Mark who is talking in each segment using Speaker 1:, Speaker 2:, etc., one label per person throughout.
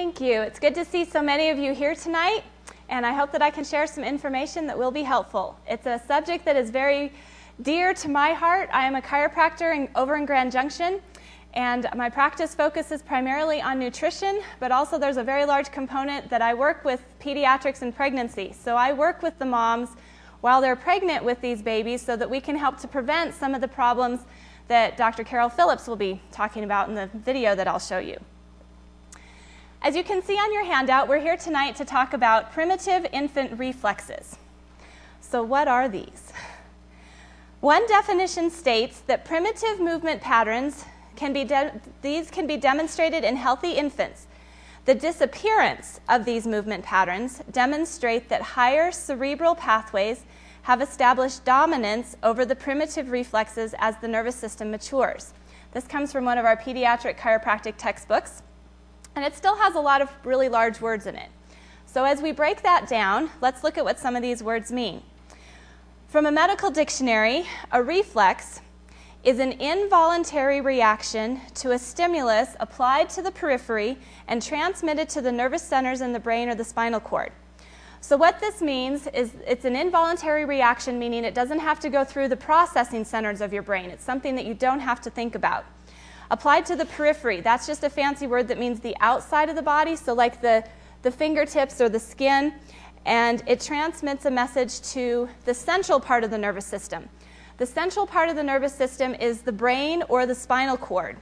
Speaker 1: Thank you. It's good to see so many of you here tonight, and I hope that I can share some information that will be helpful. It's a subject that is very dear to my heart. I am a chiropractor over in Grand Junction, and my practice focuses primarily on nutrition, but also there's a very large component that I work with pediatrics and pregnancy. So I work with the moms while they're pregnant with these babies so that we can help to prevent some of the problems that Dr. Carol Phillips will be talking about in the video that I'll show you. As you can see on your handout, we're here tonight to talk about primitive infant reflexes. So what are these? One definition states that primitive movement patterns can be demonstrated in healthy infants. The disappearance of these movement patterns demonstrate that higher cerebral pathways have established dominance over the primitive reflexes as the nervous system matures. This comes from one of our pediatric chiropractic textbooks. And it still has a lot of really large words in it. So as we break that down, let's look at what some of these words mean. From a medical dictionary, a reflex is an involuntary reaction to a stimulus applied to the periphery and transmitted to the nervous centers in the brain or the spinal cord. So what this means is it's an involuntary reaction, meaning it doesn't have to go through the processing centers of your brain. It's something that you don't have to think about. Applied to the periphery, that's just a fancy word that means the outside of the body, so like the fingertips or the skin, and it transmits a message to the central part of the nervous system. The central part of the nervous system is the brain or the spinal cord.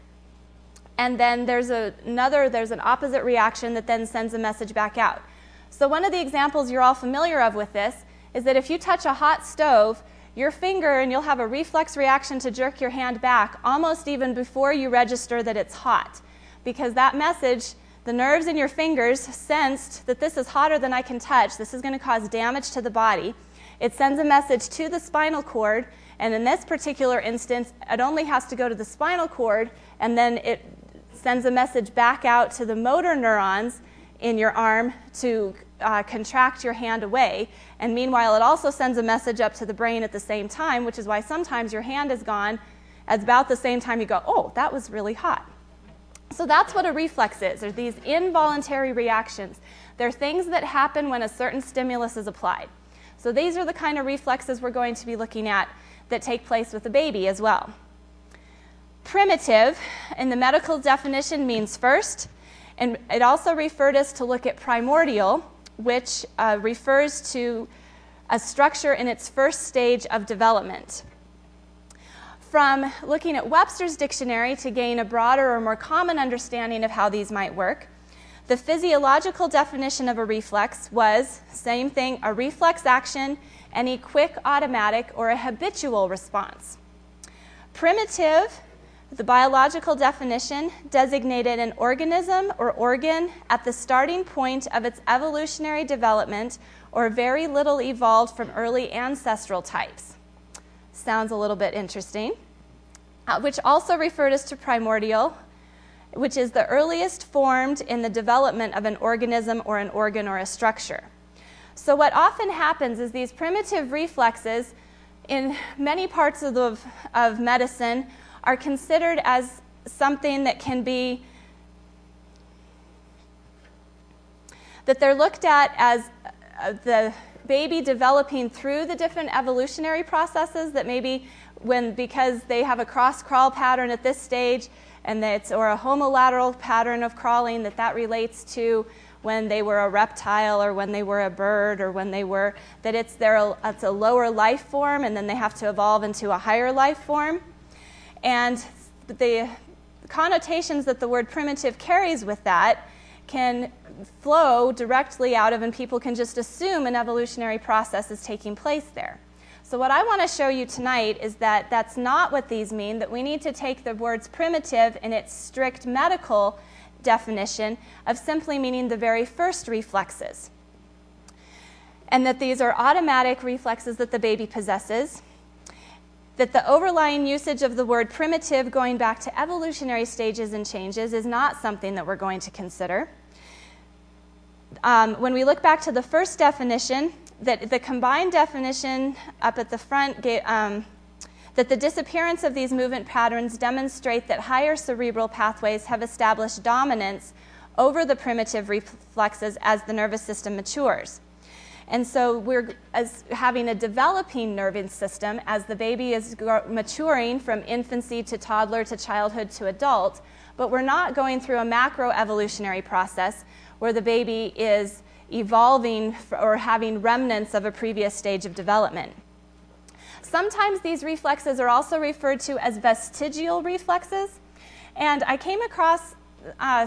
Speaker 1: And then there's an opposite reaction that then sends a message back out. So one of the examples you're all familiar of with this is that if you touch a hot stove, your finger, and you'll have a reflex reaction to jerk your hand back almost even before you register that it's hot. Because that message, the nerves in your fingers sensed that this is hotter than I can touch, this is going to cause damage to the body. It sends a message to the spinal cord, and in this particular instance, it only has to go to the spinal cord, and then it sends a message back out to the motor neurons in your arm to contract your hand away. And meanwhile, it also sends a message up to the brain at the same time, which is why sometimes your hand is gone at about the same time you go, oh, that was really hot. So that's what a reflex is. There's these involuntary reactions. They're things that happen when a certain stimulus is applied. So these are the kind of reflexes we're going to be looking at that take place with the baby as well. Primitive, in the medical definition, means first, and it also referred us to look at primordial, which refers to a structure in its first stage of development. From looking at Webster's dictionary to gain a broader or more common understanding of how these might work, the physiological definition of a reflex was, same thing, a reflex action, any quick, automatic, or a habitual response. Primitive, the biological definition, designated an organism or organ at the starting point of its evolutionary development or very little evolved from early ancestral types. Sounds a little bit interesting. Which also referred us to primordial, which is the earliest formed in the development of an organism or an organ or a structure. So what often happens is these primitive reflexes in many parts of medicine are considered as something that can be, that they're looked at as the baby developing through the different evolutionary processes that maybe because they have a cross-crawl pattern at this stage or a homolateral pattern of crawling that relates to when they were a reptile or when they were a bird or when they were, that it's a lower life form and then they have to evolve into a higher life form. And the connotations that the word primitive carries with that can flow directly out of, and people can just assume an evolutionary process is taking place there. So what I want to show you tonight is that that's not what these mean, that we need to take the words primitive in its strict medical definition of simply meaning the very first reflexes. And that these are automatic reflexes that the baby possesses, that the overlying usage of the word primitive going back to evolutionary stages and changes is not something that we're going to consider. When we look back to the first definition, that the combined definition up at the front, that the disappearance of these movement patterns demonstrate that higher cerebral pathways have established dominance over the primitive reflexes as the nervous system matures. And so we're having a developing nervous system as the baby is maturing from infancy to toddler to childhood to adult, but we're not going through a macroevolutionary process where the baby is evolving or having remnants of a previous stage of development. Sometimes these reflexes are also referred to as vestigial reflexes, and I came across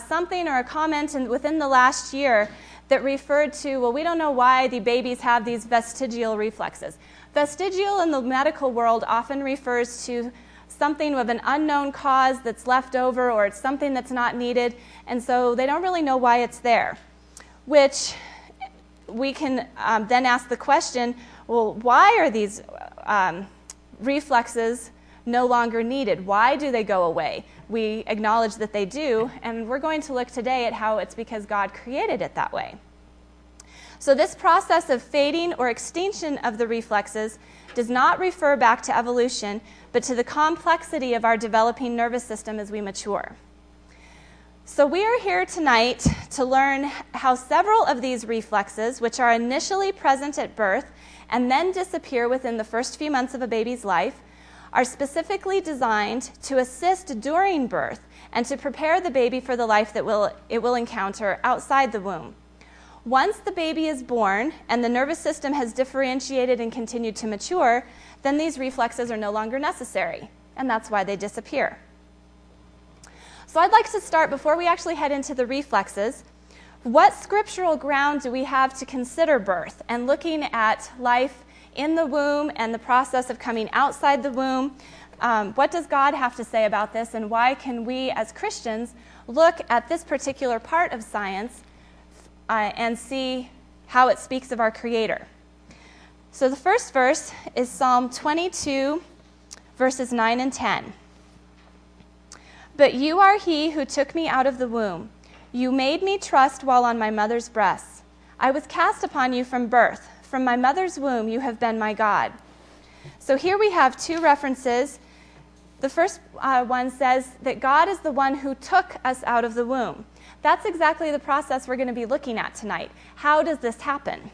Speaker 1: something or a comment within the last year that referred to, well, we don't know why the babies have these vestigial reflexes. Vestigial in the medical world often refers to something of an unknown cause that's left over, or it's something that's not needed, and so they don't really know why it's there. Which we can then ask the question, well, why are these reflexes no longer needed? Why do they go away? We acknowledge that they do, and we're going to look today at how it's because God created it that way. So this process of fading or extinction of the reflexes does not refer back to evolution, but to the complexity of our developing nervous system as we mature. So we are here tonight to learn how several of these reflexes, which are initially present at birth and then disappear within the first few months of a baby's life, are specifically designed to assist during birth and to prepare the baby for the life that it will encounter outside the womb. Once the baby is born and the nervous system has differentiated and continued to mature, then these reflexes are no longer necessary, and that's why they disappear. So I'd like to start, before we actually head into the reflexes, what scriptural ground do we have to consider birth and looking at life in the womb and the process of coming outside the womb? What does God have to say about this, and why can we as Christians look at this particular part of science and see how it speaks of our Creator? So the first verse is Psalm 22, verses 9 and 10. But you are he who took me out of the womb. You made me trust while on my mother's breast. I was cast upon you from birth. From my mother's womb you have been my God. So here we have two references. The first one says that God is the one who took us out of the womb. That's exactly the process we're going to be looking at tonight. How does this happen?